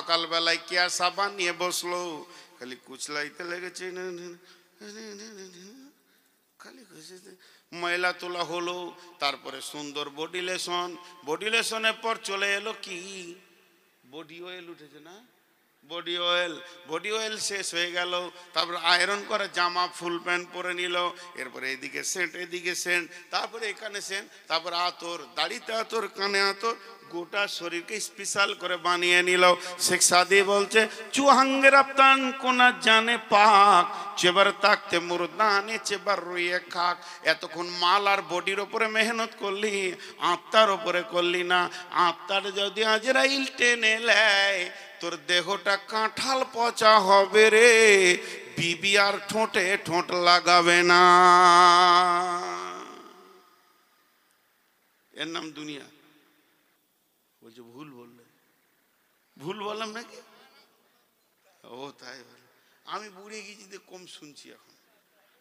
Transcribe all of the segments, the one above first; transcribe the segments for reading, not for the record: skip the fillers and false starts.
সকালবেলায় কেয়া সাবান নিয়ে বসলো, খালি কুচলাইতে লেগেছে, খালি ময়লা তোলা হলো। তারপরে সুন্দর বডি লেশন, বডি লেশনের পর চলে এলো কি, বডি অয়েল উঠেছে না, বডি অয়েল, বডি অয়েল শেষ হয়ে গেল। তারপরে আয়রন করে জামা ফুল প্যান্ট পরে নিল, এরপরে এদিকে সেন্ট, এদিকে সেন্ট, তারপরে এখানে সেন্ট, তারপরে আতর, দাড়িতে আতর, কানে আতর, গোটা শরীরকে স্পেশাল করে বানিয়ে নিল। শেখ সাদি বলছে চুহাঙ্গের আপ্তান কোনা জানে পাক, চেবার তাকতে মুরদানে চেবার রুইয়ে খাক। এতক্ষণ মাল আর বডির ওপরে মেহনত করলি, আত্মার ওপরে করলি না। আত্মার যদি আজরাইল টেনে নেয়, তোর দেহটা কাঁঠাল পচা হবে রে, বিবি আর ঠোঁটে ঠোঁট লাগাবে না। এর নাম দুনিয়া। বলছে ভুল বললে, ভুল বললাম নাকি? ও তাই বলে, আমি বুড়ে গেছি, কম শুনছি এখন,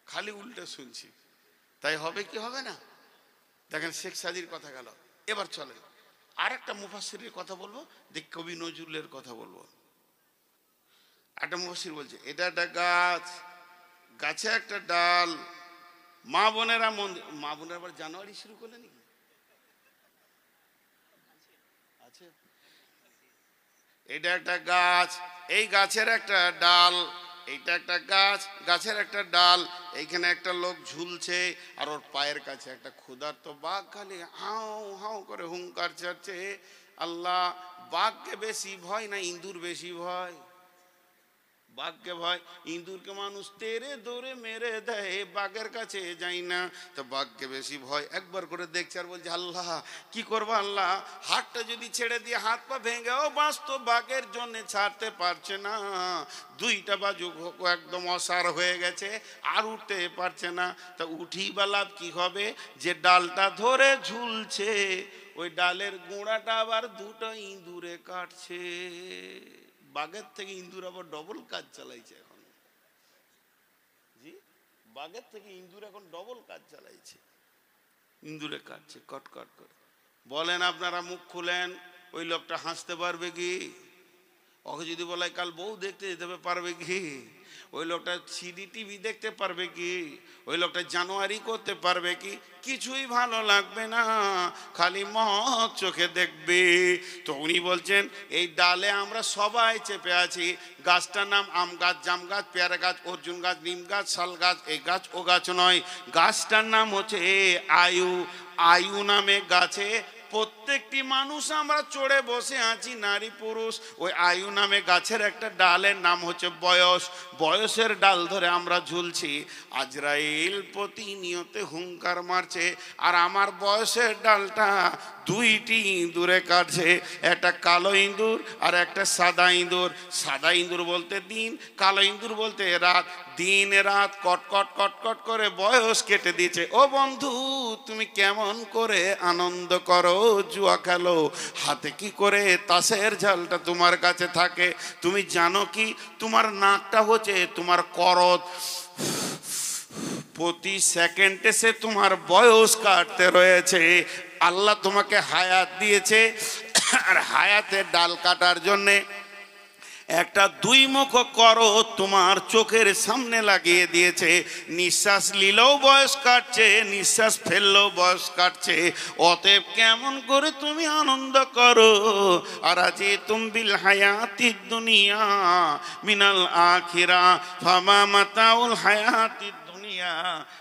খালি উল্টে শুনছি, তাই হবে কি হবে না? দেখেন শেখ সাদির কথা গেল, এবার চলেন আর একটা মুফাসসিরের কথা বলবো, দেখ কবি নজরুলের কথা বলবো। একটা মুফাসসির বলছে এটা একটা গাছ, গাছে একটা ডাল, মা বোনেরা মন্দির, মা বোনেরা আবার জানুয়ারি শুরু করলে নাকি আছে? এটা একটা গাছ, এই গাছের একটা ডাল, এইটা একটা গাছ, গাছের একটা ডাল, এইখানে একটা লোক ঝুলছে, আর ওর পায়ের কাছে একটা ক্ষুধার্ত বাঘ খালি হাউ হাউ করে হুঙ্কার ছাড়ছে। আল্লাহ, বাঘকে বেশি ভয় না ইঁদুর বেশি ভয়? বাঘকে ভয়, ইঁদুরকে মানুষ তেরে দৌড়ে মেরে দেয়, বাঘের কাছে যাই না, তো বাঘকে বেশি ভয়। একবার করে দেখছে আর বলছে আল্লাহ কি করবো আল্লাহ, হাতটা যদি ছেড়ে দিয়ে হাত পা ভেঙেও বাঁচতো, বাঘের জন্য ছাড়তে পারছে না, দুইটা বাজু একদম অসার হয়ে গেছে, আর উঠতে পারছে না। তা উঠি বা লাভ কি হবে, যে ডালটা ধরে ঝুলছে ওই ডালের গোড়াটা আবার দুটো ইঁদুরে কাটছে। বাঘের থেকে ইঁদুর আবার ডবল কাজ চালাইছে এখন। জি, বাঘের থেকে ইঁদুর এখন ডবল কাজ চালাইছে, ইঁদুরে কাটছে কটকট করে। বলেন আপনারা মুখ খুলেন, ওই লোকটা হাসতে পারবে কি? ওকে যদি বলে কাল বউ দেখতে যেতে পারবে কি? ওই লোকটা সিডি টিভি দেখতে পারবে কি? ওই লোকটা জানুয়ারি করতে পারবে কি? কিছুই ভালো লাগবে না, খালি মদ চোখে দেখবে। তো উনি বলছেন এই ডালে আমরা সবাই চেপে আছি। গাছটার নাম আম গাছ, জাম গাছ, পেয়ারা গাছ, অর্জুন গাছ, নিম গাছ, শাল গাছ, এই গাছ ও গাছ নয়। গাছটার নাম হচ্ছে আয়ু। আয়ু নামে গাছে প্রত্যেকটি মানুষ আমরা চড়ে বসে আছি, নারী পুরুষ। ওই আয়ু নামে গাছের একটা ডালের নাম হচ্ছে বয়স, বয়সের ডাল ধরে আমরা ঝুলছি। আজরাইল প্রতিনিয়ত হুঙ্কার মারছে, আর আমার বয়সের ডালটা দুইটি ইঁদুরে কাটছে, একটা কালো ইঁদুর আর একটা সাদা ইঁদুর। সাদা ইঁদুর বলতে দিন, কালো ইঁদুর বলতে রাত। দিন রাত কটকট কটকট করে বয়স কেটে দিয়েছে। ও বন্ধু, তুমি কেমন করে আনন্দ করো, জুয়া খেলো, হাতে কি করে তাসের ঝালটা তোমার কাছে থাকে? তুমি জানো কি, তোমার নাকটা হচ্ছে তোমার করত, প্রতি সেকেন্ডে সে তোমার বয়স কাটতে রয়েছে। আল্লাহ তোমাকে হায়াত দিয়েছে, আর হায়াতের ডাল কাটার জন্যে একটা দুই মুখ করো তোমার চোখের সামনে লাগিয়ে দিয়েছে। নিঃশ্বাস নিলেও বয়স কাটছে, নিঃশ্বাস ফেললেও বয়স কাটছে। অতএব কেমন করে তুমি আনন্দ করো। আর আজি তুমবিল হায়াতি দুনিয়া মিনাল আখিরা ফামা মাতাউল হায়াতি দুনিয়া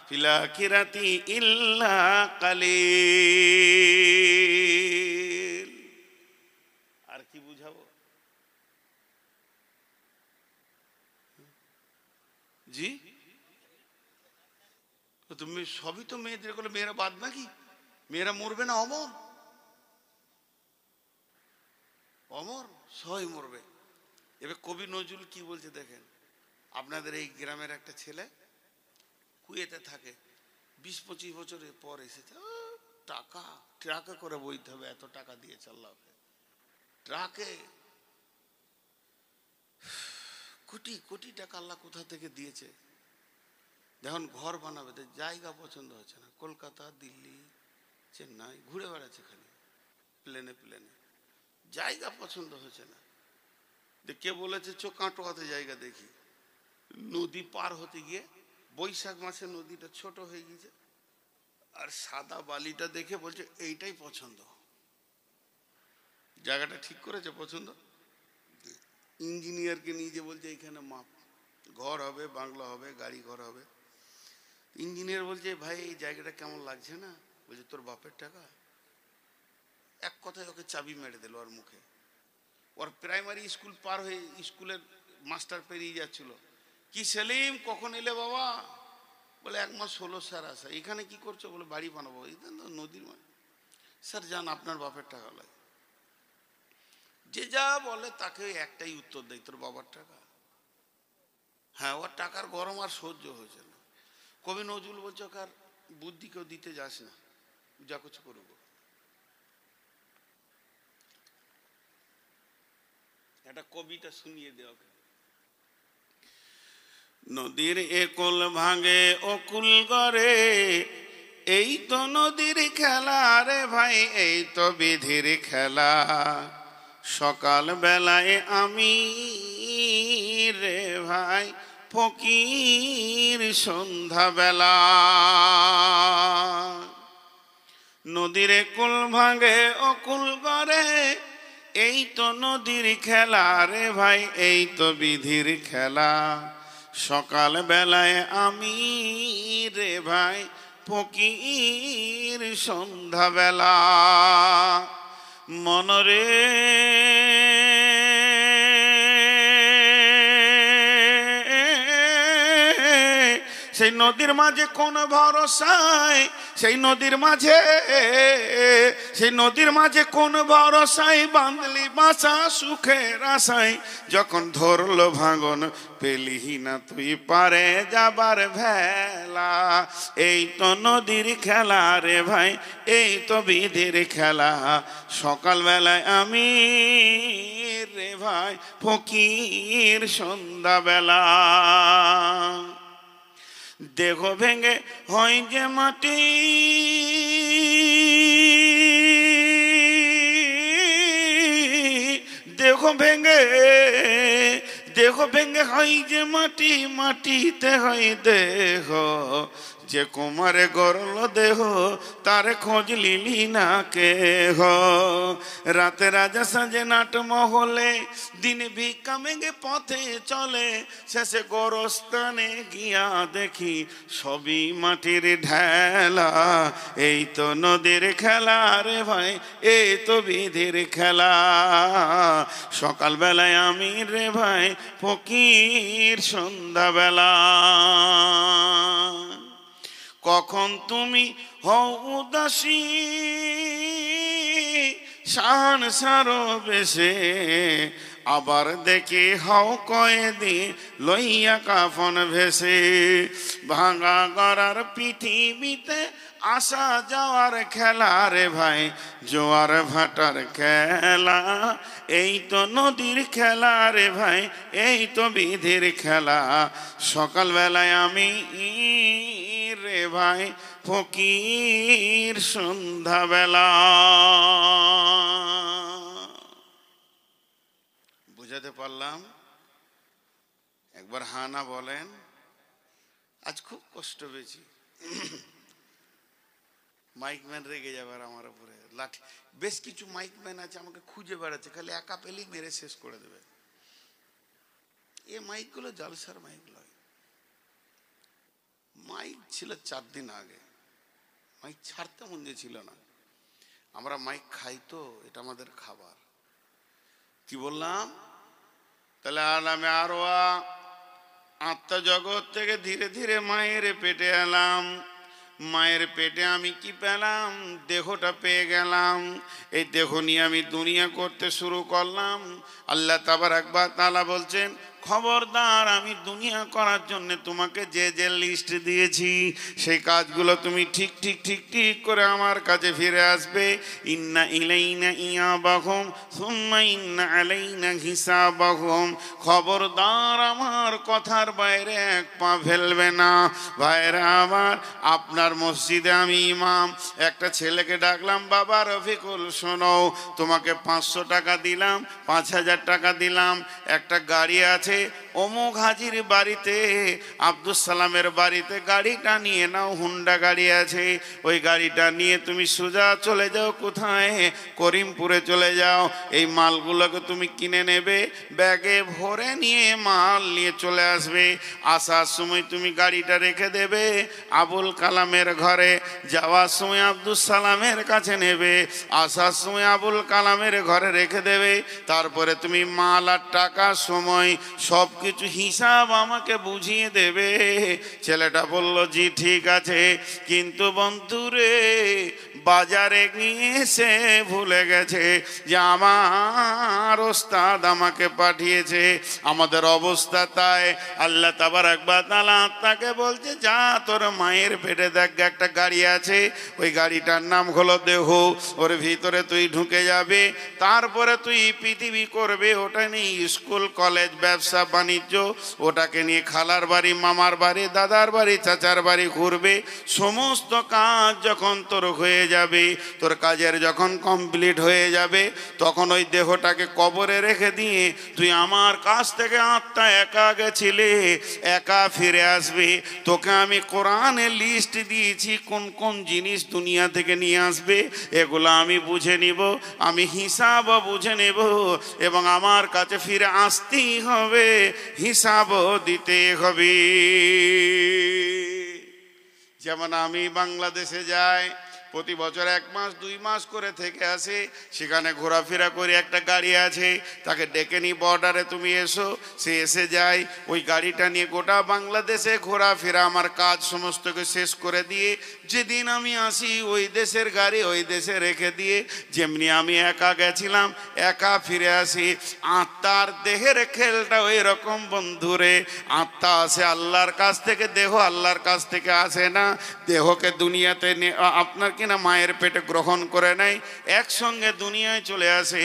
ফিল আখিরাতি ইল্লা কালিল। আর কি বুঝাবো? জি, তুমি সবই তো মেয়েদের করে, মেয়েরা বাদ নাকি? মেয়েরা মরবে না? অমর, অমর সবাই মরবে। এবার কবি নজরুল কি বলছে দেখেন। আপনাদের এই গ্রামের একটা ছেলে কুয়েতে থাকে, 20-25 বছরের পর এসেছে। টাকা ট্রাকে করে বইতে হবে, এত টাকা দিয়ে চাল্লাবে ট্রাকে, কোটি কোটি টাকা আল্লাহ কোথা থেকে দিয়েছে। যখন ঘর বানাবে তো জায়গা পছন্দ হচ্ছে না, কলকাতা, দিল্লি, চেন্নাই ঘুরে বেড়াচ্ছে খালি প্লেনে প্লেনে, জায়গা পছন্দ হচ্ছে না। কে বলেছে চোখ কাঁটো হাতে জায়গা দেখি, নদী পার হতে গিয়ে বৈশাখ মাসে নদীটা ছোট হয়ে গিয়েছে, আর সাদা বালিটা দেখে বলছে এইটাই পছন্দ। জায়গাটা ঠিক করেছে পছন্দ, ইঞ্জিনিয়ারকে নিয়ে যে বলছে এইখানে মাপ, ঘর হবে, বাংলা হবে, গাড়ি ঘর হবে। ইঞ্জিনিয়ার বলছে ভাই এই জায়গাটা কেমন লাগছে না? বলছে তোর বাপের টাকা। এক কথায় ওকে চাবি মেরে দিল ওর মুখে। ওর প্রাইমারি স্কুল পার হয়ে স্কুলের মাস্টার পেরিয়ে যাচ্ছিল, কি সেলিম কখন এলে বাবা? বলে 1 মাস হলো স্যার আসা। এখানে কি করছো? বলে বাড়ি বানাবো। নদীর মানে স্যার যান, আপনার বাপের টাকা লাগে। যে যা বলে তাকে একটাই উত্তর দেয়, তোর বাবার টাকা। হ্যাঁ, ওর টাকার গরম আর সহ্য হয়েছে না। কবি নজরুল বলছে কার বুদ্ধি কেউ দিতে যাস না, যা কিছু করবো। একটা কবিতা শুনিয়ে দেওয়া। নদীর একুল ভাঙে অকুল করে, এই তো নদীর খেলা রে ভাই, এই তো বিধির খেলা। সকাল বেলায় আমি রে ভাই ফকির সন্ধ্যা বেলা। নদীর একুল ভাঙে অকুল করে, এই তো নদীর খেলা রে ভাই, এই তো বিধির খেলা। সকাল বেলায় আমি রে ভাই ফকির সন্ধ্যা বেলা। মনরে সেই নদীর মাঝে কোন ভরসায়, সেই নদীর মাঝে, সেই নদীর মাঝে কোন ভরসায় বাঁধলি বাঁচা সুখের আশায়। যখন ধরলো ভাঙন পেলি না তুই পারে যাবার ভেলা। এই তো নদীর খেলা রে ভাই, এই তো বিধির খেলা। সকালবেলায় আমি রে ভাই ফকির সন্ধ্যাবেলা। দেহ ভেঙে হয় যে মাটি, দেহ ভেঙে, দেহ ভেঙে হয় যে মাটি, মাটিতে হয় দেহ। যে কুমারে গড়ল দেহ তার খোঁজ লিলি না কেহ। রাতে রাজা সাজে নাট মহলে, দিনে ভিক্ষা মেঘে পথে চলে। শেষে গোরস্থানে গিয়া দেখি সবই মাটির ঢেলা। এই তো নদীর খেলা রে ভাই, এই তো বিধির খেলা। সকালবেলায় আমি রে ভাই ফকির সন্ধ্যাবেলা। কখন তুমি হও উদাসী শান সারো বেশে, আবার দেখে হও কয়েদি লইয়া কাফন ভেসে। ভাঙা গড়ার পৃথিবীতে আসা যাওয়ার খেলা রে ভাই, জোয়ার ভাটার খেলা। এই তো নদীর খেলা রে ভাই, এই তো বিধির খেলা। সকালবেলায় আমি রে ভাই ফকির সন্ধ্যাবেলা। বুঝাতে পারলাম? একবার হানা বলেন। আজ খুব কষ্ট পেয়েছি, মাইকম্যান রেগে যাবার আমার উপরে। লাঠি, বেশ কিছু মাইকম্যান আছে আমাকে খুঁজে বেড়াচ্ছে, খালি একা পেলেই মেরে শেষ করে দেবে। এ মাইকগুলো জালসার মাইক নয়। মাইক ছিল 4 দিন আগে, মাইক ছাড়তে মন ছিল না। আমরা মাইক খাই তো, এটা আমাদের খাবার। কি বললাম? তাহলে আলামে আরওয়া আত্মজগৎ থেকে ধীরে ধীরে মায়ের পেটে এলাম। মায়ের পেটে আমি কি পেলাম? দেহটা পেয়ে গেলাম। এই দেহ নিয়ে আমি দুনিয়া করতে শুরু করলাম। আল্লাহ তাবারাক ওয়া তাআলা বলছেন, খবরদার, আমি দুনিয়া করার জন্য তোমাকে যে যে লিস্ট দিয়েছি সেই কাজগুলো তুমি ঠিক ঠিক ঠিক ঠিক করে আমার কাছে ফিরে আসবে। ইন্না ইলাইনা ইয়াবাহুম সুম্মা ইন্না আলাইনা হিসাবাহুম। খবরদার, আমার কথার বাইরে এক পা ফেলবে না। ভাইরা আমার, আপনার মসজিদে আমি ইমাম, একটা ছেলেকে ডাকলাম, বাবা রফিকুল শোনো, তোমাকে 500 টাকা দিলাম, 5000 টাকা দিলাম, একটা গাড়ি আছে অমুক হাজির বাড়িতে, আব্দুল সালামের বাড়িতে, গাড়িটা নিয়ে নাও, হুন্ডা গাড়ি আছে, ওই গাড়িটা নিয়ে তুমি সোজা চলে যাও কোথায়, করিমপুরে চলে যাও। এই মালগুলোকে তুমি কিনে নেবে, ব্যাগে ভরে নিয়ে মাল নিয়ে চলে আসবে। আসার সময় তুমি গাড়িটা রেখে দেবে আবুল কালামের ঘরে, যাওয়ার সময় আব্দুল সালামের কাছে নেবে, আসার সময় আবুল কালামের ঘরে রেখে দেবে। তারপরে তুমি মাল আর টাকার সময় সব কিছু হিসাব আমাকে বুঝিয়ে দেবে। ছেলেটা বলল জি ঠিক আছে, কিন্তু বন্ধুরে বাজারে গিয়ে সে ভুলে গেছে যে আমার ওস্তাদ আমাকে পাঠিয়েছে। আমাদের অবস্থা তাই, আল্লাহ তাবারক ওয়া তাআলা তাকে বলছে যা তোর মায়ের পেটে দেখ একটা গাড়ি আছে, ওই গাড়িটার নাম হলো দেহ, ওর ভিতরে তুই ঢুকে যাবে, তারপরে তুই পৃথিবী করবে, ওটা নিয়ে স্কুল কলেজ ব্যবসা বাণিজ্য, ওটাকে নিয়ে খালার বাড়ি মামার বাড়ি দাদার বাড়ি চাচার বাড়ি ঘুরবে। সমস্ত কাজ যখন তোর হয়ে যাবে, তোর কাজের যখন কমপ্লিট হয়ে যাবে, তখন ওই দেহটাকে কবরে রেখে দিয়ে তুই আমার কাছ থেকে আত্মা একা গেছিলে একা ফিরে আসবে। তোকে আমি কোরআনে লিস্ট দিয়েছি কোন কোন জিনিস দুনিয়া থেকে নিয়ে আসবে, এগুলো আমি বুঝে নিব, আমি হিসাবও বুঝে নেব, এবং আমার কাছে ফিরে আসতেই হবে, হিসাবও দিতে হবে। যেমন আমি বাংলাদেশে যাই, প্রতি বছর 1 মাস 2 মাস করে থেকে আসে, সেখানে ঘোরাফেরা করে একটা গাড়ি আছে, তাকে ডেকে নি বর্ডারে তুমি এসো, সে এসে যায়, ওই গাড়িটা নিয়ে গোটা বাংলাদেশে ঘোরাফেরা আমার কাজ সমস্তকে শেষ করে দিয়ে যেদিন আমি আসি ওই দেশের গাড়ি ওই দেশে রেখে দিয়ে যেমনি আমি একা গেছিলাম একা ফিরে আসি। আত্মার দেহের খেলটা ওই রকম বন্ধুরে, আত্মা আসে আল্লাহর কাছ থেকে, দেহ আল্লাহর কাছ থেকে আসে না। দেহকে দুনিয়াতে আপনার কিনা মায়ের পেটে গ্রহণ করে নেয়, একসঙ্গে দুনিয়ায় চলে আসে,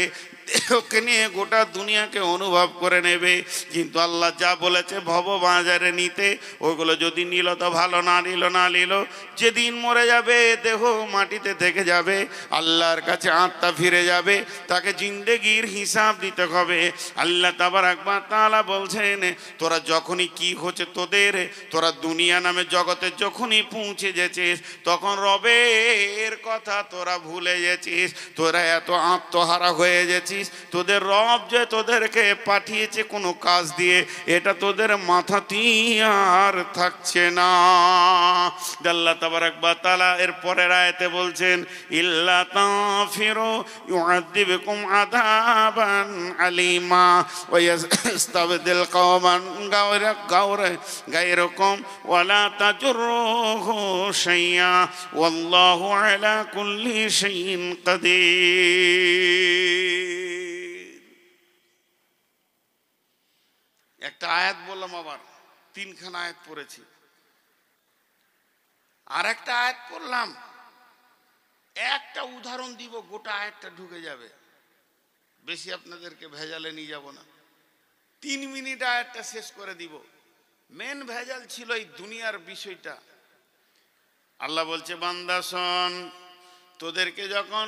দেহকে নিয়ে গোটা দুনিয়াকে অনুভব করে নেবে। কিন্তু আল্লাহ যা বলেছে ভব বাজারে নিতে, ওইগুলো যদি নিল তো ভালো, না নিল না নিল, যেদিন মরে যাবে দেহ মাটিতে থেকে যাবে, আল্লাহর কাছে আত্মা ফিরে যাবে, তাকে জিন্দেগির হিসাব দিতে হবে। আল্লাহ তাবারক ওয়া তাআলা বলছেন তোরা যখনই কি হচ্ছে তোদের, তোরা দুনিয়া নামে জগতে যখনই পৌঁছে গেছিস তখন রবের কথা তোরা ভুলে গেছিস, তোরা এত আত্মহারা হয়ে গেছিস, তোদের রব যে তোদেরকে পাঠিয়েছে কোনো কাজ দিয়ে, এটা তোদের মাথাতেই আর থাকছে না। আল্লাহ তাবারক ওয়া তাআলা এর পরের আয়াতে বলছেন ইল্লা তাফিরু ইউআযিবকুম আযাবান আলিমা ওয়া ইস্তাবদিল কওমান গায়রাকুম ওয়া লা তাজুরুহু শাইয়্যা ওয়াল্লাহু আলা কুল্লি শাইইন কাদির। একটা আয়াত বললাম, আবার 3খানা আয়াত পড়েছি, আর একটা আয়াত পড়লাম, একটা উদাহরণ দিব, গোটা আয়াতটা ঢুকে যাবে, বেশি আপনাদেরকে ভেজালে নিয়ে যাব না, 3 মিনিট আয়াতটা শেষ করে দিব। মেন ভেজাল ছিল এই দুনিয়ার বিষয়টা। আল্লাহ বলছে বান্দা শোন, তোদেরকে যখন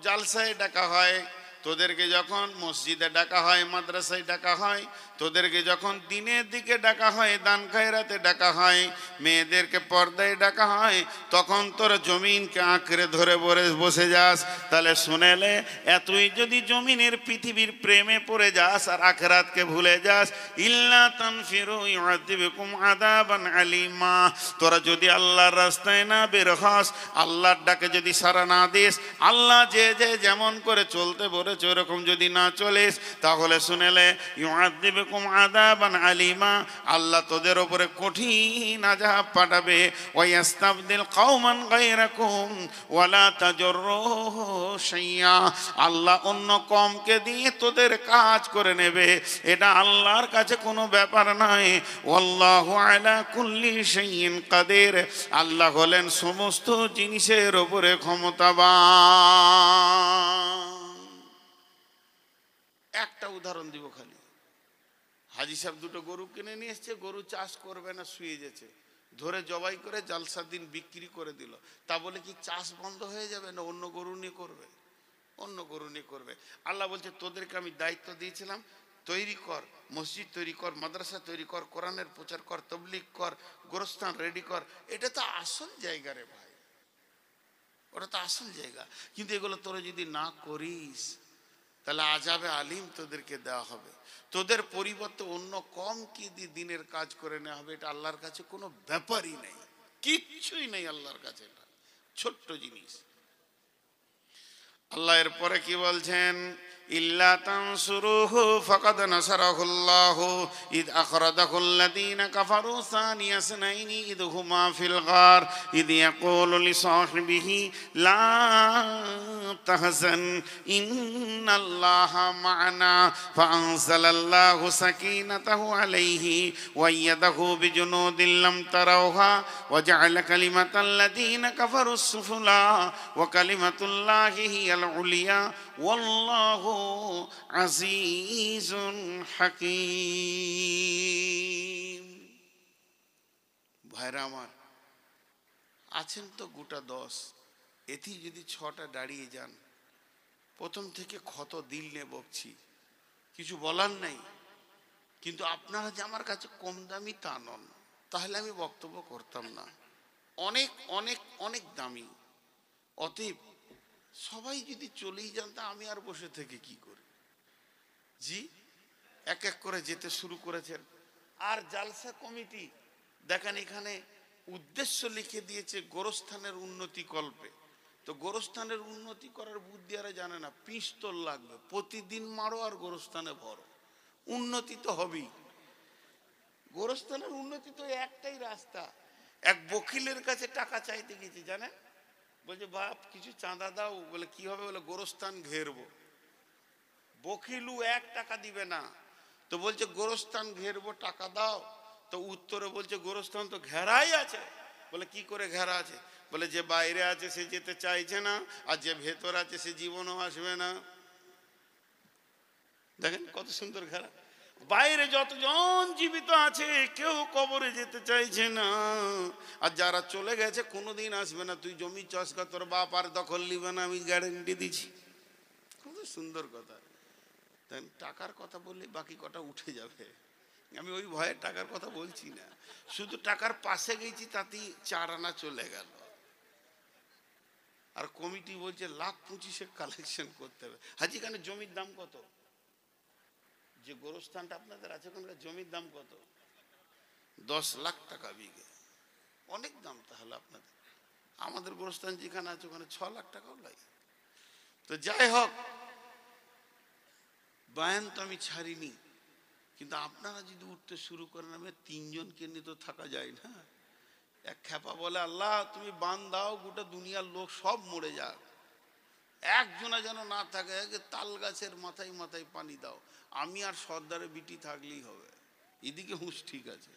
জালসায় ডাকা হয়, তোদেরকে যখন মসজিদে ডাকা হয়, মাদ্রাসায় ডাকা হয়, তোদেরকে যখন দিনের দিকে ডাকা হয়, দান খায়রাতে ডাকা হয়, মেয়েদেরকে পর্দায় ডাকা হয়, তখন তোরা জমিনকে আঁকড়ে ধরে বসে যাস। তাহলে শুনেলে এতই যদি জমিনের পৃথিবীর প্রেমে পড়ে যাস আর আখিরাতকে ভুলে যাস, ইল্লা তানফিরু ইউআযিবকুম আযাবান আলিমা, তোরা যদি আল্লাহর রাস্তায় না বের হস, আল্লাহর ডাকে যদি সাড়া না দিস, আল্লাহ যে যে যেমন করে চলতে বলেছে ওরকম যদি না চলিস, তাহলে শুনেলে ইউআযিবকুম আযাবান আলিমা, আল্লাহ তোদের উপরে কঠিন আযাব পাঠাবে। ওয়া ইস্তাবদিল কওমান গায়রাকুম ওয়া লা তাজুরুহু শাইয়্যা, আল্লাহ অন্য কওমকে দিয়ে তোদের কাজ করে নেবে, এটা আল্লাহর কাছে কোনো ব্যাপার নয়। ওয়াল্লাহু আলা কুল্লি শাইইন কাদির, আল্লাহ হলেন সমস্ত জিনিসের উপরে ক্ষমতাবান। একটা উদাহরণ দিব খালি, হাজি সাহেব 2টো গরু কিনে নিয়ে এসছে, গরু চাষ করবে না, শুয়ে গেছে, ধরে জবাই করে জালসার দিন বিক্রি করে দিল, তা বলে কি চাষ বন্ধ হয়ে যাবে? না, অন্য গরু নিয়ে করবে, অন্য গরু নিয়ে করবে। আল্লাহ বলছে তোদেরকে আমি দায়িত্ব দিয়েছিলাম, তৈরি কর, মসজিদ তৈরি কর, মাদ্রাসা তৈরি কর, কোরআনের প্রচার কর, তবলিগ কর, গোরস্থান রেডি কর। এটা তো আসল জায়গা রে ভাই, ওটা তো আসল জায়গা। কিন্তু এগুলো তোরা যদি না করিস তাহলে আযাবে আলিম তোদেরকে দেওয়া হবে। তোদের পরিবর্তে অন্য কম কি দিনের কাজ করে নেওয়া হবে, এটা আল্লাহর কাছে কোনো ব্যাপারই নেই, কিচ্ছুই নেই আল্লাহর কাছে, এটা ছোট্ট জিনিস। আল্লাহ এরপরে কি বলছেন, ইল্লা তানসুরুহু ফাকাদ নাসারাহুল্লাহু ইদ আখরাজাহুল্লাযীনা কাফারু সানিয়া ইসনাইনি ইদ হুমা ফিল গার ইদ ইয়াকুলু লিসাহিবিহি লা তাহজান ইন্নাল্লাহা মা'ানা ফাআনজালাল্লাহু সাকিনাতাহু আলাইহি ওয়া আইয়াদাহু বিজুনুদিন লাম তারাওহা ওয়া জা'আলা কালিমাতাল্লাযীনা কাফারুস সুফলা ওয়া কালিমাতুল্লাহি হিয়াল উলিয়া ওয়াল্লাহু আজিজুন হাকীম। ভাইরা আমার, আছেন তো গোটা 10, এতে যদি 6টা দাঁড়িয়ে যান, প্রথম থেকে ক্ষত দিল নিয়ে বকছি, কিছু বলার নাই। কিন্তু আপনারা যে আমার কাছে কম দামি তা নন, তাহলে আমি বক্তব্য করতাম না। অনেক অনেক অনেক দামি। অতএব সবাই যদি চলেই যান তা আমি আর বসে থেকে কি করি? জি, এক এক করে যেতে শুরু করেছেন। আর জালসা কমিটি দেখেন এখানে উদ্দেশ্য লিখে দিয়েছে গোরস্থানের উন্নতি কল্পে। তো গোরস্থানের উন্নতি করার বুদ্ধি আর জানে না, পিস্তল লাগবে, প্রতিদিন মারো আর গোরস্থানে ভরো, উন্নতি তো হবেই। গোরস্থানের উন্নতি তো একটাই রাস্তা। এক বকিলের কাছে টাকা চাইতে গেছি, জানেন, বলছে বাপ কিছু চাঁদা দাও। বলে কি হবে? বলে গোরস্থান ঘেরবো। বকিলু 1 টাকা দিবে না, তো বলছে গোরস্থান ঘেরবো, টাকা দাও। তো উত্তরে বলছে গোরস্থান তো ঘেরাই আছে। বলে কি করে ঘেরা আছে? বলে যে বাইরে আছে সে যেতে চাইছে না, আর যে ভেতর আছে সে জীবনও আসবে না। দেখেন কত সুন্দর ঘেরা। বাইরে যতজন জীবিত আছে কেউ কবরে যেতে চাইছে না, আর যারা চলে গেছে কোনোদিন আসবে না। তুই জমি চাষ কর, তোর বাপ আর দখল নিবে না, আমি গ্যারেন্টি দিচ্ছি। খুব সুন্দর কথা। টাকার কথা বললে বাকি কটা উঠে যাবে, আমি ওই ভয়ে টাকার কথা বলছি না। শুধু টাকার পাশে গেছি তাতেই 4 আনা চলে গেল। আর কমিটি বলছে 1,25,000 কালেকশন করতে হবে। হাজি খানের জমির দাম কত? যে গোরস্থানটা আপনাদের আছে ওখানকার জমির দাম কত? 10 লাখ টাকা বিঘে। অনেক দাম তাহলে আপনাদের। আমাদের গোরস্থান যেখানে আছে ওখানে 6 লাখ টাকাও লাগে। তো যাই হোক, বয়ান তো আমি ছাড়িনি, কিন্তু আপনারা যদি উঠতে শুরু করেন, আমি 3 জনকে নিয়ে তো থাকা যায় না। এক খেপা বলে আল্লাহ তুমি বান দাও, গোটা দুনিয়ার লোক সব মরে যাক, একজনা যেন না থাকে। তাল গাছের মাথায় মাথায় পানি দাও, আমি আর সর্দারে বিটি থাকলেই হবে। এদিকে হুঁশ ঠিক আছে।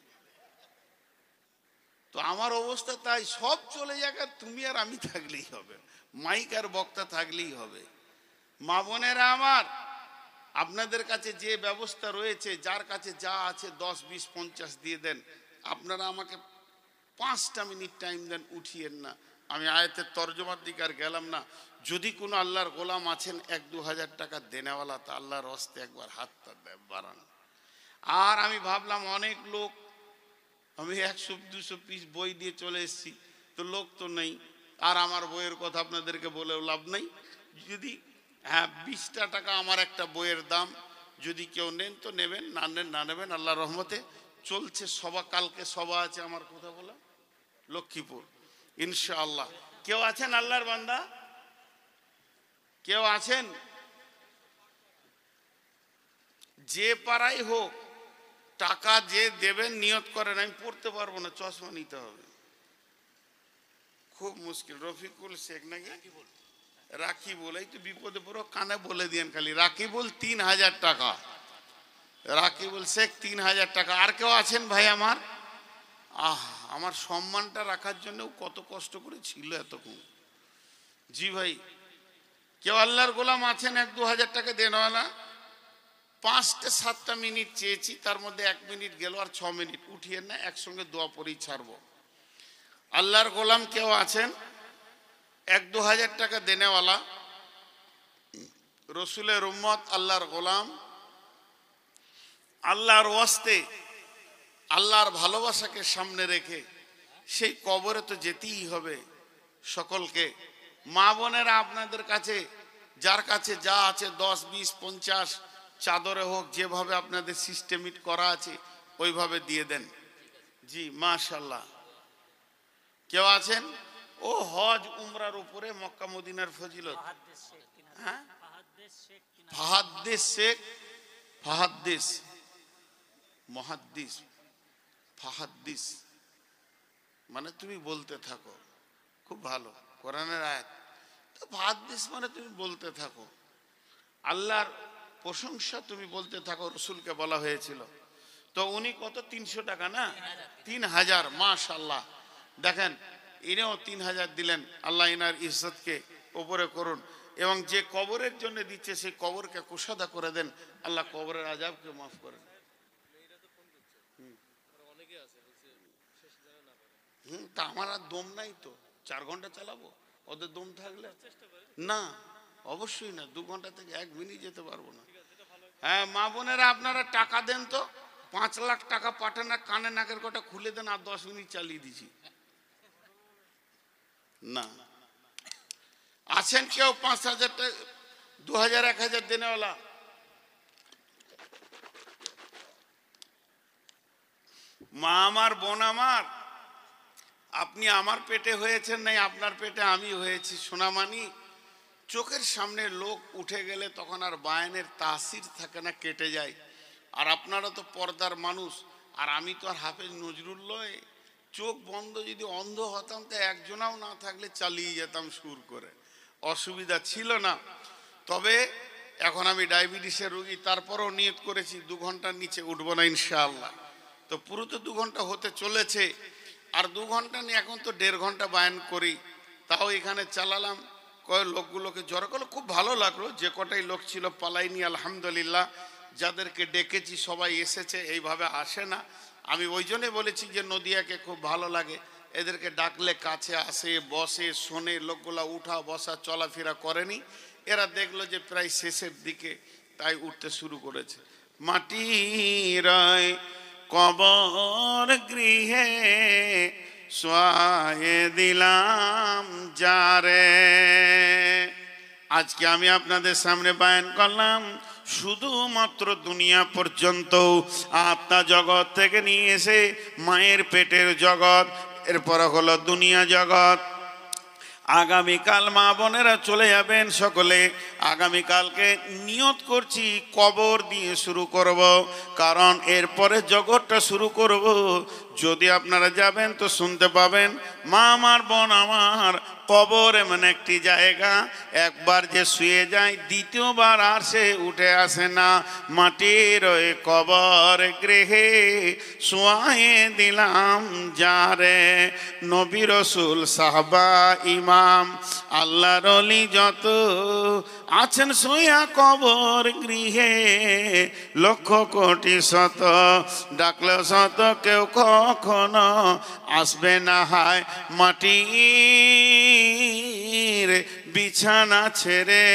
তো আমার অবস্থা তাই, সব চলে যাক আর তুমি আর আমি থাকলেই হবে, মাইক আর বক্তা থাকলেই হবে। মা বোনেরা আমার, আপনাদের কাছে যে ব্যবস্থা রয়েছে, যার কাছে যা আছে 10, 20, 50 দিয়ে দেন। আপনারা আমাকে 5টা মিনিট টাইম দেন, উঠিয়েন না। আমি আয়াতের তর্জমার দিকে আর গেলাম না। যদি কোনো আল্লাহর গোলাম আছেন 1-2 হাজার টাকা দেনেওয়ালা, তা আল্লাহর হস্তে একবার হাতটা বাড়ান। আর আমি ভাবলাম অনেক লোক, আমি 100-200 পিস বই দিয়ে চলে এসেছি, তো লোক তো নেই। আর আমার বইয়ের কথা আপনাদেরকে বলেও লাভ নেই। যদি 20টা টাকা আমার একটা বইয়ের দাম, যদি কেউ নেন তো নেবেন, না নেন না নেবেন। আল্লাহর রহমতে চলছে সভা, কালকে সভা আছে আমার, কথা বলা লক্ষ্মীপুর ইনশাআল্লাহ। কেউ আছেন আল্লাহর বান্দা? কেউ আছেন? যে পাড়াই হোক, টাকা যে দেবেন নিয়ত করেন। আমি পড়তে পারবো না, চশমা নিতে হবে, খুব মুশকিল। রফিকুল শেখ নাকি রাকিবুল, এই তো বিপদে পড়ো, কানে বলে দিয়েন খালি রাকিবুল 3000 টাকা, রাকিবুল শেখ 3000 টাকা। আর কেউ আছেন ভাই আমার? আমার সম্মানটা রাখার জন্য কত কষ্ট করে ছিল এতক্ষণ। জি ভাই, কেউ আল্লাহর গোলাম আছেন 1-2 হাজার টাকা দেনওয়ালা? 5-7টা মিনিট চেয়েছি, তার মধ্যে 1 মিনিট গেল, আর 6 মিনিট। উঠিয়ে না, একসঙ্গে দোয়া পড়েই ছাড়বো। আল্লাহর গোলাম কেউ আছেন 1-2 হাজার টাকা দেনেওয়ালা? রসুলের উম্মত, আল্লাহর গোলাম, আল্লাহর ওয়াস্তে আল্লাহর ভালোবাসাকে সামনে রেখে সেই কবরে তো যেতেই হবে সকলকে। মা বোনেরা আপনাদের কাছে যার কাছে যা আছে 10, 20, 50 চাদরে হোক, যেভাবে আপনাদের সিস্টেমিট করা আছে ওইভাবে দিয়ে দেন। জি মাশাআল্লাহ। কেউ আছেন? ও হজ উমরার উপরে মক্কা মদিনার ফজিলত। হ্যাঁ, ফাহাদ্দিস শেখ, ফাহাদ্দিস মুহাদ্দিস, ফাহাদ্দিস মানে তুমি বলতে থাকো, খুব ভালো কোরআনের আয়াত। তো ফাহাদ্দিস মানে তুমি বলতে থাকো, আল্লাহর প্রশংসা তুমি বলতে থাকো, রসুলকে বলা হয়েছিল। তো উনি কত 300 টাকা না 3000, মাশাআল্লাহ। দেখেন ইনিও 3000 দিলেন, আল্লাহ ইনার ইজ্জতকে উপরে করুন, এবং যে কবরের জন্য দিচ্ছে সেই কবরকে কুশাদা করে দেন, আল্লাহ কবরের আযাবকে মাফ করেন। তা আমার আর দম নাই তো 4 ঘন্টা চালাবো, ওদের দম থাকলে না, অবশ্যই না, 2 ঘন্টা থেকে 1 মিনিট যেতে পারবো না। হ্যাঁ মা বোনেরা আপনারা টাকা দেন তো, 5 লাখ টাকা পাঠান, কানে নাকের কটা খুলে দেন, আর 10 মিনিট চালিয়ে দিছি না। আছেন কেউ 5000 টাকা, 2000, 1000 দেনেওয়ালা? মা আমার, বোন আমার, আপনি আমার পেটে হয়েছেন নাই, আপনার পেটে আমি হয়েছি। সোনামানি, চোখের সামনে লোক উঠে গেলে তখন আর বায়ানের তাসির থাকে না, কেটে যায়। আর আপনারা তো পর্দার মানুষ, আর আমি তো আর হাফেজ নজরুল লয়। চোখ বন্ধ যদি অন্ধ হতাম তো একজনাও না থাকলে চালিয়ে যেতাম সুর করে, অসুবিধা ছিল না। তবে এখন আমি ডায়াবেটিসের রোগী, তারপরও নিয়ত করেছি 2 ঘন্টার নিচে উঠবো না ইনশাআল্লাহ। তো পুরো তো 2 ঘন্টা হতে চলেছে, আর 2 ঘন্টা নিয়ে এখন তো 1.5 ঘন্টা বায়ান করি, তাও এখানে চালালাম। লোকগুলোকে জড়ো করলো, খুব ভালো লাগলো। যে কটাই লোক ছিল পালাইনি, আলহামদুলিল্লাহ। যাদেরকে ডেকেছি সবাই এসেছে, এইভাবে আসে না। আমি ওই জন্যই বলেছি যে নদিয়াকে খুব ভালো লাগে, এদেরকে ডাকলে কাছে আসে, বসে, শোনে। লোকগুলা উঠা বসা চলাফেরা করেনি, এরা দেখলো যে প্রায় শেষের দিকে, তাই উঠতে শুরু করেছে। মাটির কবর গৃহে শোয়ায়ে দিলাম যারে। আজকে আমি আপনাদের সামনে বায়ান করলাম শুধুমাত্র দুনিয়া পর্যন্ত, আত্মা জগৎ থেকে নিয়ে এসে মায়ের পেটের জগৎ, এরপর হলো দুনিয়া জগৎ। আগামীকাল মা বোনেরা চলে যাবেন সকলে। আগামীকালকে নিয়ত করছি কবর দিয়ে শুরু করব, কারণ এরপরে জগৎটা শুরু করব। যদি আপনারা যাবেন তো শুনতে পাবেন, মা আমার, বোন আমার, কবর এমন একটি জায়গা, একবার যে শুয়ে যায় দ্বিতীয়বার আর সে উঠে আসে না। মাটির ওই কবর গৃহে শোয়ায়ে দিলাম যারে। নবী রাসূল সাহাবা ইমাম আল্লাহর ওলি যত আছেন শুয়া কবর গৃহে, লক্ষ কোটি শত ডাকলে শত কেউ কখনো আসবে না। হায় মাটির বিছানা ছেড়ে,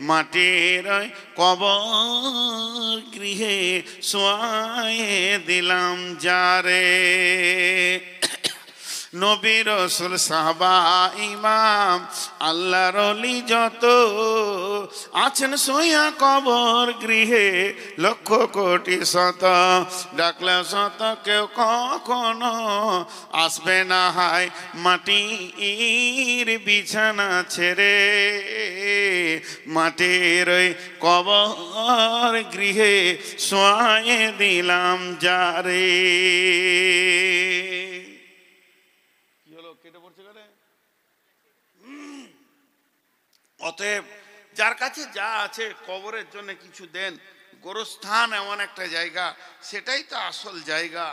মাটির কবর গৃহে শোয়ায়ে দিলাম যারে। নবী রাসূল সাহাবা ইমাম আল্লাহর ওলি যত আছেন শুয়া কবর গৃহে, লক্ষ কোটি শত ডাকলে শত কেউ কখনো আসবে না। হায় মাটির বিছানা ছেড়ে, মাটির ওই কবর গৃহে শোয়ায়ে দিলাম যারে। অতএব যার কাছে যা আছে কবরের জন্য কিছু দেন। গোরস্থান এমন একটা জায়গা, সেটাই তো আসল জায়গা।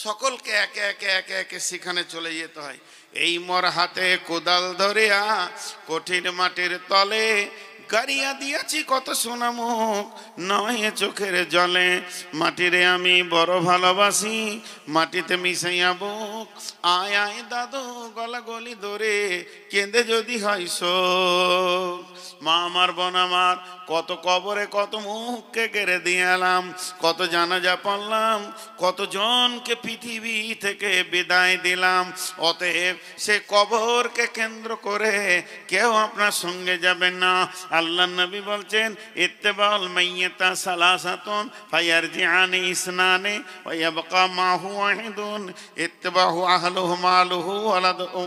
সকলকে একে একে একে একে সেখানে চলে যেতে হয়। এই মোর হাতে কোদাল ধরিয়া কঠিন মাটির তলে গাড়িয়া দিয়াছি কত সোনামুখ নয় চোখের জলে। মাটিরে আমি বড় ভালোবাসি, মাটিতে মিশাইয়া বুক। আয় আয় দাদু গলা গলি ধরে কেঁদে যদি হয় শোক। মা আমার, বোন আমার, কত কবরে কত মুখকে কেড়ে দিয়ে এলাম, কত জানাজা পড়লাম, কতজনকে পৃথিবী থেকে বিদায় দিলাম। অতএব সে কবরকে কেন্দ্র করে কেউ আপনার সঙ্গে যাবেন না। আল্লাহ নবী বলছেন, ইত্তেবাউল মাইয়িতা সালাসাতুন ফায়ারজিআনি ইসনানি ওয়া ইয়াবকা মাহু ওয়াহিদুন ইত্তেবাহু আহলুহু মালুহু ওয়ালাদুহু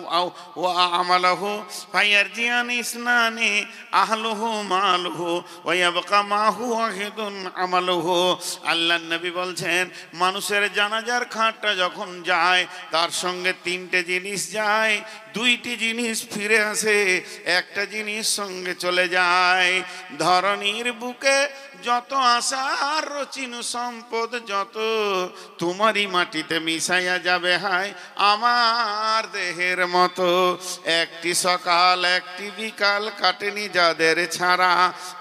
ওয়া আমালুহু ফায়ারজিআনি ইসনানি আহলুহু মালুহু ওয়া ইয়াবকা মাহু ওয়াহিদুন আমালুহু। আল্লাহ নবী বলছেন, মানুষের জানাজার খাটটা যখন যায় তার সঙ্গে তিনটে জিনিস যায়, দুইটি জিনিস ফিরে আসে, একটা জিনিস সঙ্গে চলে যায়। ধরনীর বুকে যত আশার রচিনু সম্পদ যত তোমারই মাটিতে মিশাইয়া যাবে হায় আমার দেহের মতো। একটি সকাল একটি বিকাল কাটেনি যাদের ছাড়া,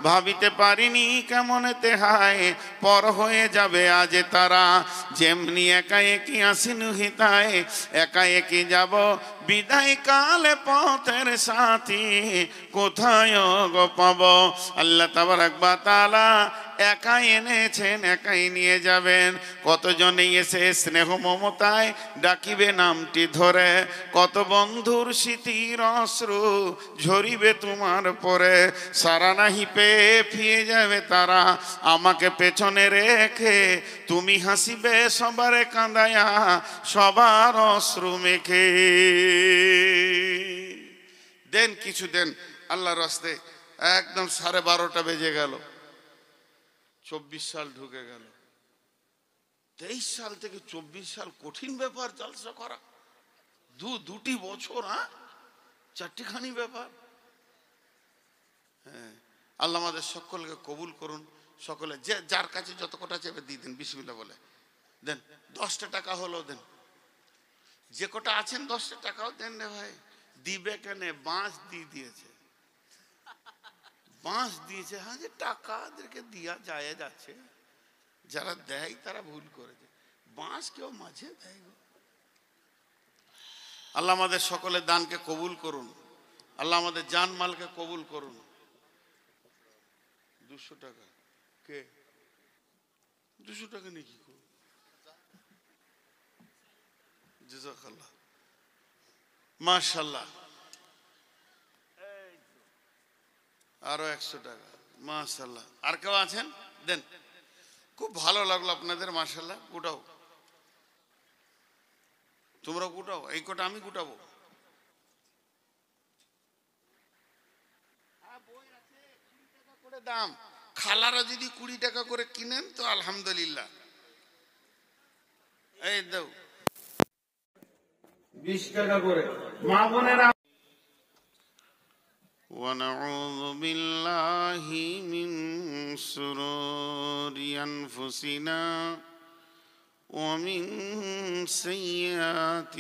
ভাবিতে পারিনি কেমনেতে হায় পর হয়ে যাবে আজ তারা। যেমনি একা একই আসিনু হিতায় একা একই যাব বিদায় কালে পথের সাথী কোথায় গো পাব। আল্লাহ তাবারাক ওয়া তাআলা একাই এনেছেন, একাই নিয়ে যাবেন। কতজনে এসে স্নেহ মমতায় ডাকিবে নামটি ধরে, কত বন্ধুর স্মৃতির অশ্রু ঝরিবে তোমার পরে। সারা নাহি পেয়ে ফিরে যাবে তারা আমাকে পেছনে রেখে, তুমি হাসিবে সবারে কাঁদায়া সবার অশ্রু মেখে। দেন কিছু দেন আল্লাহর রাস্তে। একদম 12:30 বেজে গেল, 24 সাল ঢুকে গেল। 23 সাল থেকে 24 সাল কঠিন ব্যাপার জলসা করা, দুটি বছর, 4টিখানি ব্যাপার। হ্যাঁ, আল্লাহ আমাদের সকলকে কবুল করুন। সকলে যে যার কাছে যত কটা চেপে দিয়ে দেন, বিসমিল্লাহ বলে দেন। 10টা টাকা হলো দেন, যে কটা আছেন 10টা টাকাও দেন রে ভাই। দিবে কেন? বাঁশ দিয়ে দিয়েছে, বাঁশ দিয়েছে। হ্যাঁ, যে টাকাদেরকে দিয়া যায় যাচ্ছে, যারা দেয় তারা ভুল করেছে। বাঁশ কেউ মাঝে দেয় গো। আল্লাহ আমাদের সকলের দানকে কবুল করুন, আল্লাহ আমাদের জান মালকে কবুল করুন। 200 টাকা কে? 200 টাকা নিয়ে কি করুন? জাযাকাল্লাহ, মাশাআল্লাহ। আরো 100 টাকা, মাশাআল্লাহ। আর কেউ আছেন? দেন। খুব ভালো লাগলো আপনাদের, মাশাআল্লাহ। গুটাও, তোমরা গুটাও, এই কটা আমি গুটাবো। দাম খালারা যদি 20 টাকা করে কিনেন তো আলহামদুলিল্লাহ। এই দাও 20 টাকা করে মা বোনেরা। ونعوذ بالله من شرور أنفسنا ومن سيئات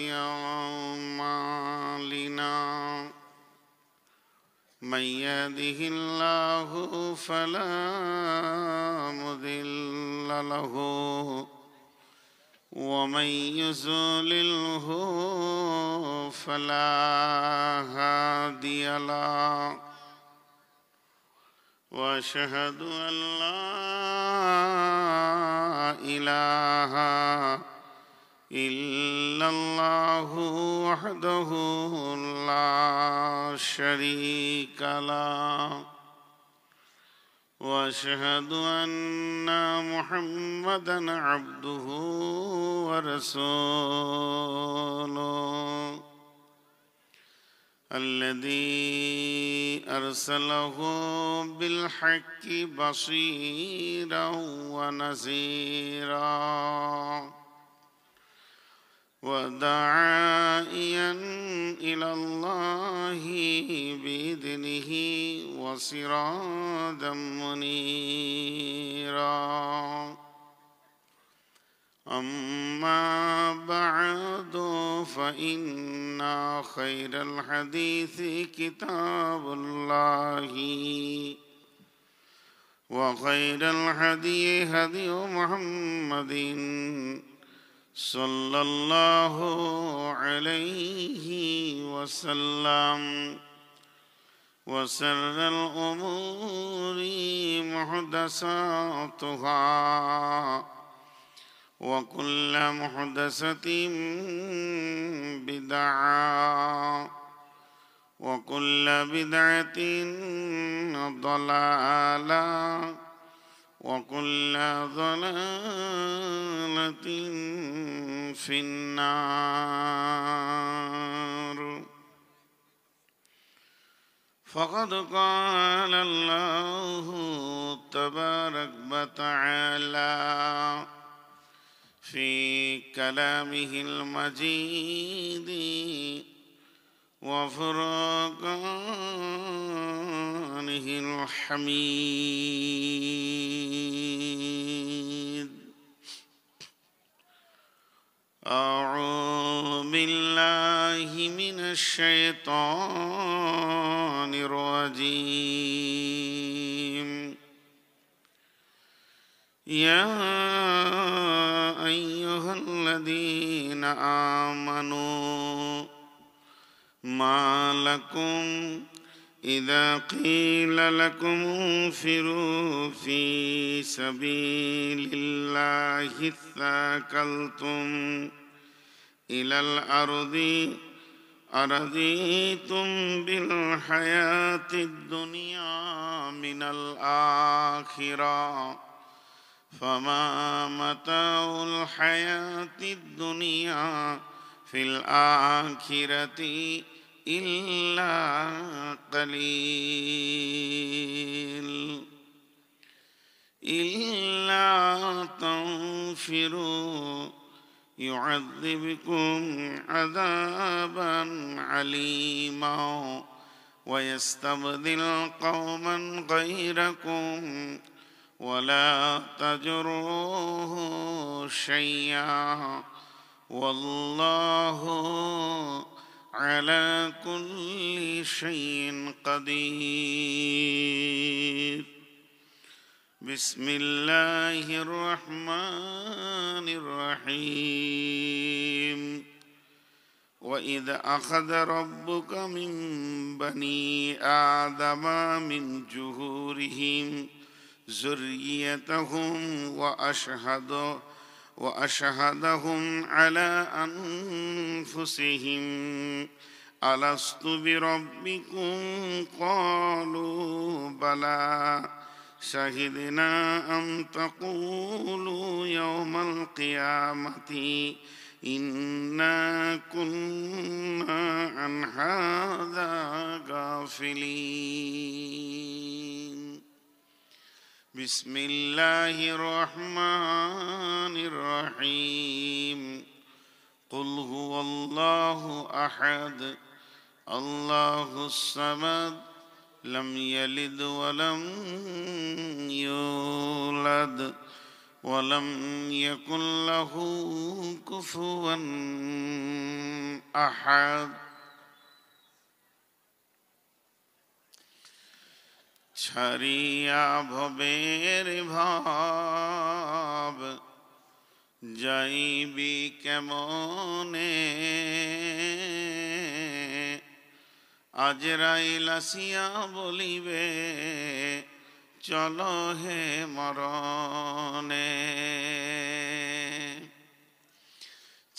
أعمالنا من يهده الله فلا مضل له ومن يضلله فلا هادي له واشهد ان لا اله الا الله وحده لا شريك له واشهد ان محمدا عبده ورسوله الذي ارسله بالحق بشيرا ونذيرا وداعيا إلى الله بإذنه وسراجا منيرا أما بعد فإن خير الحديث كتاب الله وخير الهدي هدي محمد صلى الله عليه وسلم وشر الأمور محدثاتها وكل محدثة بدعة وكل بدعة ضلالة وكل ضلالة في النار. فقد قال الله تبارك وتعالى في كلامه المجيد وفرقانه الحميد. أعوذ بالله من الشيطان الرجيم. يا أيها الذين آمنوا ما لكم إذا قيل لكم انفروا في سبيل الله اثاقلتم إلى الأرض أرضيتم بالحياة الدنيا من الآخرة فما متاع الحياة الدنيا في الآخرة إلا قليل. إلا تنفروا يعذبكم عذابا عليما ويستبدل قوما غيركم ولا تجروه شيئا والله على كل شيء قدير. بسم الله الرحمن الرحيم. وإذ أخذ ربك من بني آدم من ظهورهم ذريتهم وأشهدهم على أنفسهم ألست بربكم قالوا بلى شهدنا أن تقولوا يوم القيامة إنا كنا عن هذا غافلين. بسم الله الرحمن الرحيم. قل هو الله أحد الله الصمد لم يلد ولم يولد ولم يكن له كفوا أحد. ছাড়িয়া ভবের ভাব যাইবি কেমনে আজরাইল আসিয়া বলিবে চলো হে মরণে।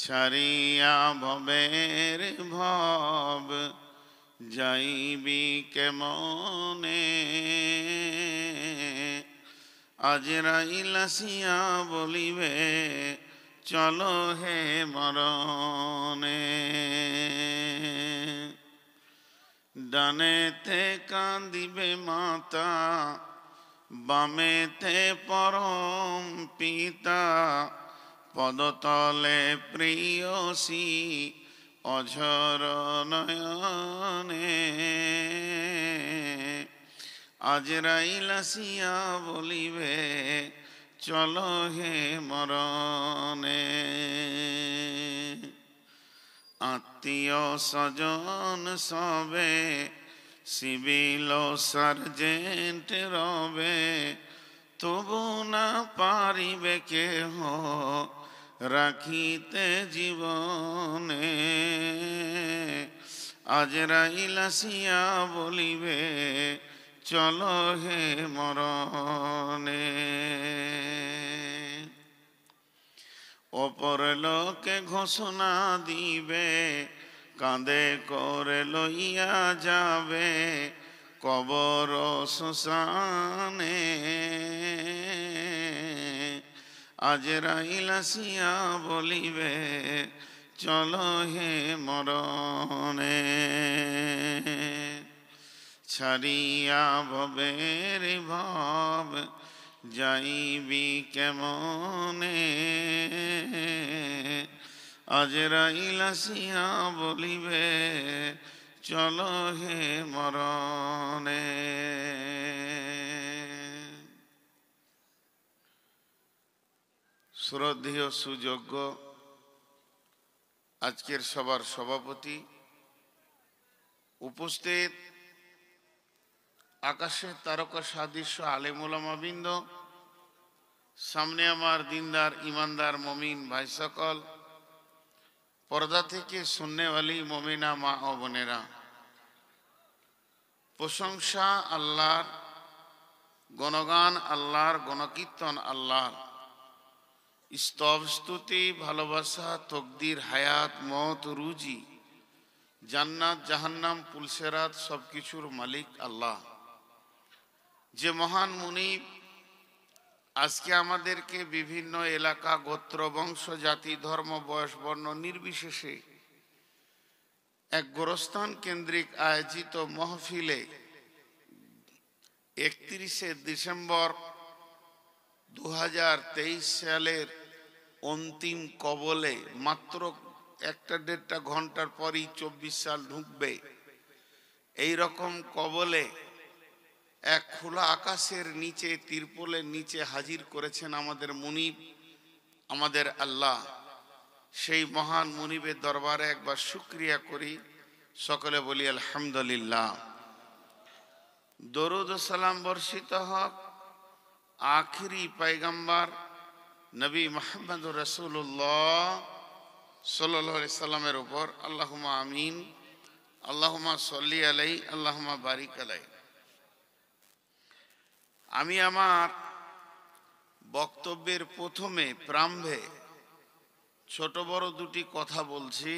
ছাড়িয়া ভবের ভাব যাইবি কেমনে আজরাইল আসিয়া বলিবে চলো হে মরণে। ডানেতে কাঁদিবে মাতা বামেতে পরম পিতা পদতলে প্রিয়সী অঝর নয়নে আজরাইল আসিয়া বলিবে চলো হে মরণে। আত্মীয় স্বজন সবে সিভিল সার্জেন্ট রবে তবু না পারিবে কেহ রাখিতে জীবনে আজরাইল আসিয়া বলিবে চলো হে মরণে। অপর লোকে ঘোষণা দিবে কাঁধে করে লইয়া যাবে কবর শ্মশানে। আজরাইল আসিয়া বলিবে চলো হে মরণে। ছাড়িয়া ভবের ভাব যাইবি কেমনে। আজরাইল আসিয়া বলিবে চলো হে মরণে। শ্রদ্ধেয় সুযোগ্য আজকের সবার সভাপতি, উপস্থিত আকাশের তারকা সাদৃশ্য আলেম ওলামাবৃন্দ, সামনে আমার দিনদার ইমানদার মমিন ভাই সকল, পর্দা থেকে সুন্নেওয়ালি মমিনা মা ও বোনেরা, প্রশংসা আল্লাহর, গণগান আল্লাহর, গণকীর্তন আল্লাহর, স্তব স্তুতি ভালোবাসা তকদির হায়াত মত রুজি জান্নাত জাহান্নাম পুলসেরাত সবকিছুর মালিক আল্লাহ। যে মহান মুনিব আজকে আমাদেরকে বিভিন্ন এলাকা গোত্র বংশ জাতি ধর্ম বয়স বর্ণ নির্বিশেষে এক গোরস্থান কেন্দ্রিক আয়োজিত মহফিলে 31শে ডিসেম্বর 2023 সালের অন্তিম কবলে, মাত্র 1-1.5 ঘন্টার পরই 24 সাল ঢুকবে, এই রকম কবলে এক খোলা আকাশের নিচে তিরপলের নিচে হাজির করেছেন আমাদের মুনিব, আমাদের আল্লাহ। সেই মহান মুনিবের দরবারে একবার শুকরিয়া করি, সকলে বলি আলহামদুলিল্লাহ। দরুদ ও সালাম বর্ষিত হক আখিরি পয়গম্বর নবী মুহাম্মদুর রাসূলুল্লাহ সাল্লাল্লাহু আলাইহি সাল্লামের উপর। আল্লাহুম্মা আমিন, আল্লাহুম্মা সাল্লি আলাইহি, আল্লাহুম্মা বারিক আলাইহি। আমি আমার বক্তব্যের প্রথমে প্রারম্ভে ছোট বড় দুটি কথা বলছি,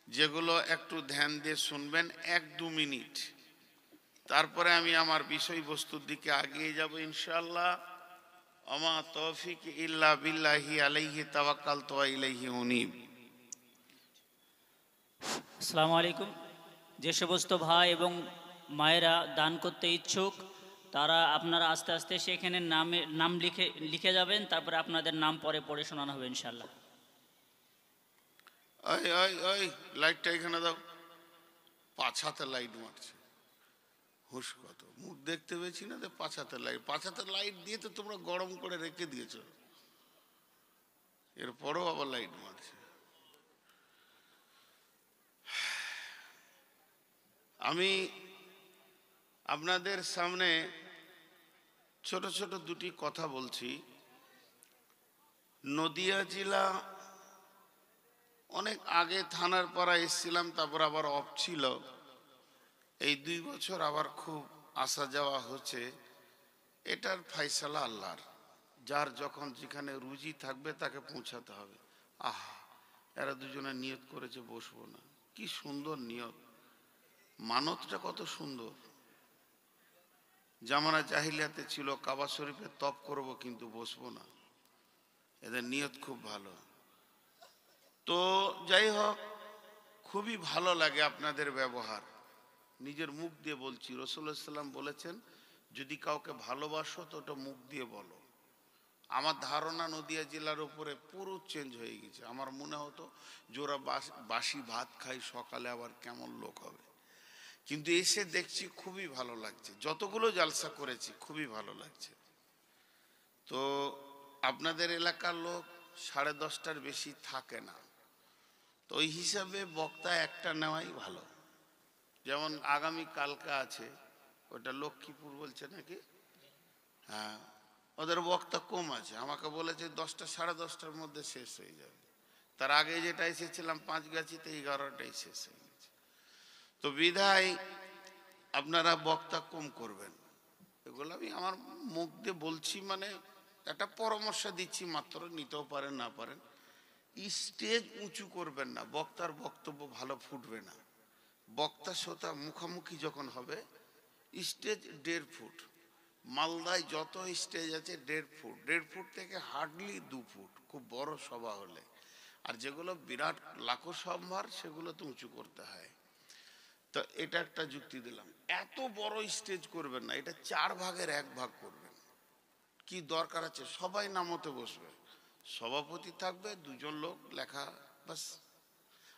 যেগুলো একটু ধ্যান দিয়ে শুনবেন 1-2 মিনিট। তারপরে আমি আমার বিষয়বস্তুর দিকে এগিয়ে যাব ইনশাআল্লাহ। আমা তৌফিক ইল্লা বিল্লাহি আলাইহি তাওয়াক্কালতু ওয়া ইলাইহি উনীব। আসসালামু আলাইকুম। যে সমস্ত ভাই এবং মায়েরা দান করতে ইচ্ছুক তারা আপনারা আস্তে আস্তে সেখানে নাম লিখে যাবেন, তারপরে আপনাদের নাম পরে পড়ে শোনানো হবে ইনশাআল্লাহ। ওই ওই ওই লাইটটা এখানে দাও, 5 হাতে লাইট মারছে, হুশ কত, মুখ দেখতে পেয়েছি না, 5 হাতে লাইট, 5 হাতে লাইট দিয়ে তো তোমরা গরম করে রেখে দিয়েছ, এরপরও আবার লাইট মারছে। আমি আপনাদের সামনে ছোট ছোট দুটি কথা বলছি। নদিয়া জেলা অনেক আগে থানার পাড়া এসেছিলাম, তারপর আবার অফ ছিল, এই 2 বছর আবার খুব আসা যাওয়া হচ্ছে। এটার ফায়সালা আল্লাহর, যার যখন যেখানে রুজি থাকবে তাকে পৌঁছাতে হবে। এরা দুজনে নিয়ত করেছে বসবো না, কি সুন্দর নিয়ত, মানতটা কত সুন্দর। জামানা জাহিলিয়াতে ছিল কাবা শরীফে তপ করব কিন্তু বসবো না, এদের নিয়ত খুব ভালো। তো যাই হোক, খুবই ভালো লাগে আপনাদের ব্যবহার, নিজের মুখ দিয়ে বলছি। রাসূলুল্লাহ সাল্লাল্লাহু আলাইহি ওয়াসাল্লাম বলেছেন, যদি কাউকে ভালোবাসো তো ওটা মুখ দিয়ে বলো। আমার ধারণা নদিয়া জেলার উপরে পুরো চেঞ্জ হয়ে গেছে। আমার মনে হতো যে ওরা বাসি ভাত খাই সকালে, আবার কেমন লোক হবে, কিন্তু এসে দেখছি খুবই ভালো লাগছে। যতগুলো জালসা করেছি খুবই ভালো লাগছে। তো আপনাদের এলাকার লোক 10:30টার বেশি থাকে না, তো ওই হিসাবে বক্তা একটা নেওয়াই ভালো। যেমন আগামী কালকে আছে, ওটা লক্ষ্মীপুর বলছে নাকি, হ্যাঁ, ওদের বক্তা কম আছে, আমাকে বলেছে 10টা 10:30টার মধ্যে শেষ হয়ে যাবে। তার আগে যেটা এসেছিলাম 5 গাছিতে 11টায় শেষ হয়ে গেছে। তো বিধায় আপনারা বক্তা কম করবেন। এগুলো আমি আমার মুখ দিয়ে বলছি, মানে একটা পরামর্শ দিচ্ছি মাত্র, নিতেও পারেন না পারেন। স্টেজ উঁচু করবেন না, বক্তার বক্তব্য ভালো ফুটবে না। বক্তা শ্রোতা মুখামুখি যখন হবে, স্টেজ 1.5 ফুট, মালদায় যত স্টেজ আছে 1.5 ফুট, 1.5 ফুট থেকে হার্ডলি 2 ফুট খুব বড় সভা হলে। আর যেগুলো বিরাট লাখো সভার সেগুলো তো উঁচু করতে হয়। তো এটা একটা যুক্তি দিলাম। এত বড় স্টেজ করবেন না, এটা 4 ভাগের 1 ভাগ করবেন। কি দরকার আছে, সবাই নামতে বসবে, সভাপতি থাকবে, 2 জন লোক লেখা, বাস।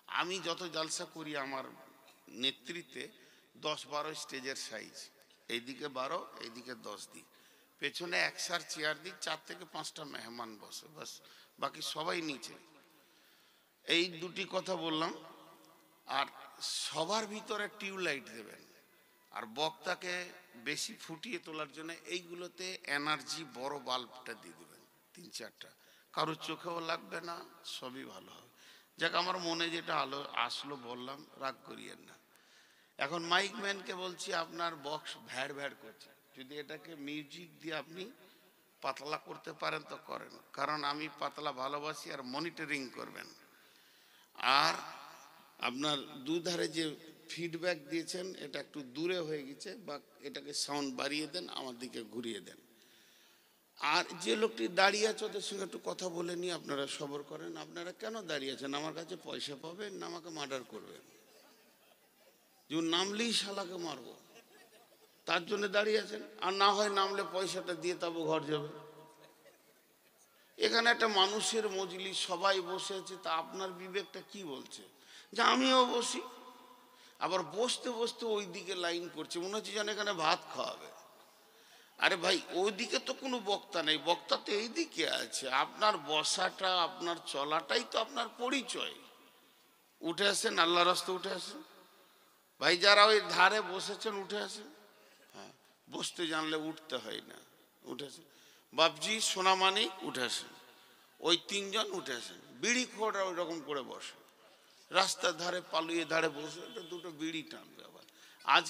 আমি যত জালসা করি আমার নেতৃত্বে 10-12 স্টেজের সাইজ, এইদিকে 12, এইদিকে 10 দিই, পেছনে 1 চেয়ার দিই, 4 থেকে 5টা মেহমান বসে, বাস। বাকি সবাই নিচে। এই দুটি কথা বললাম। আর সবার ভিতরে টিউবলাইট দেবেন। আর বক্তাকে বেশি ফুটিয়ে তোলার জন্য এইগুলোতে এনার্জি বড় বাল্বটা দিয়ে দেবেন, 3-4টা। কারোর চোখেও লাগবে না, সবই ভালো হবে। যাক, আমার মনে যেটা আসলো বললাম, রাগ করিয়েন না। এখন মাইক ম্যানকে বলছি, আপনার বক্স ভ্যাড় ভ্যাড় করছে, যদি এটাকে মিউজিক দিয়ে আপনি পাতলা করতে পারেন তো করেন, কারণ আমি পাতলা ভালোবাসি। আর মনিটরিং করবেন। আর আপনার দুধারে যে ফিডব্যাক দিয়েছেন, এটা একটু দূরে হয়ে গেছে, বা এটাকে সাউন্ড বাড়িয়ে দেন, আমার দিকে ঘুরিয়ে দেন। আর যে লোকটি দাঁড়িয়ে আছে ওদের সঙ্গে একটু কথা বলে নিয়ে আপনারা সবর করেন। আপনারা কেন দাঁড়িয়ে আছেন? আমার কাছে পয়সা পাবেন না আমাকে মার্ডার করবেন? যে নামলেই শালাকে মারবো, তার জন্য দাঁড়িয়ে আছেন? আর না হয় নামলে পয়সাটা দিয়ে তবে ঘর যাবে। এখানে একটা মানুষের মজলিস, সবাই বসে আছে, তা আপনার বিবেকটা কি বলছে? যে আমিও বসি। আবার বসতে বসতে ওই দিকে লাইন করছে, মনে হচ্ছে যেন এখানে ভাত খাওয়াবে। আরে ভাই, ওইদিকে তো কোনো বক্তা নেই, বক্তা তো এইদিকে আছে। আপনার বসাটা, আপনার চলাটাই তো আপনার পরিচয়। উঠে আসেন, আল্লাহ রাস্তা উঠে আসেন ভাই। যারা ওই ধারে বসেছেন উঠে আসেন। হ্যাঁ, বসতে জানলে উঠতে হয় না, উঠে আসেন। বাপজি, সোনামানিক, উঠে আসেন। ওই 3 জন উঠে আসেন। বিড়ি খোড়া ওই রকম করে বসে, রাস্তার ধারে পালুয়ে ধারে বসে 2টো বিড়ি টানবে। আবার আজ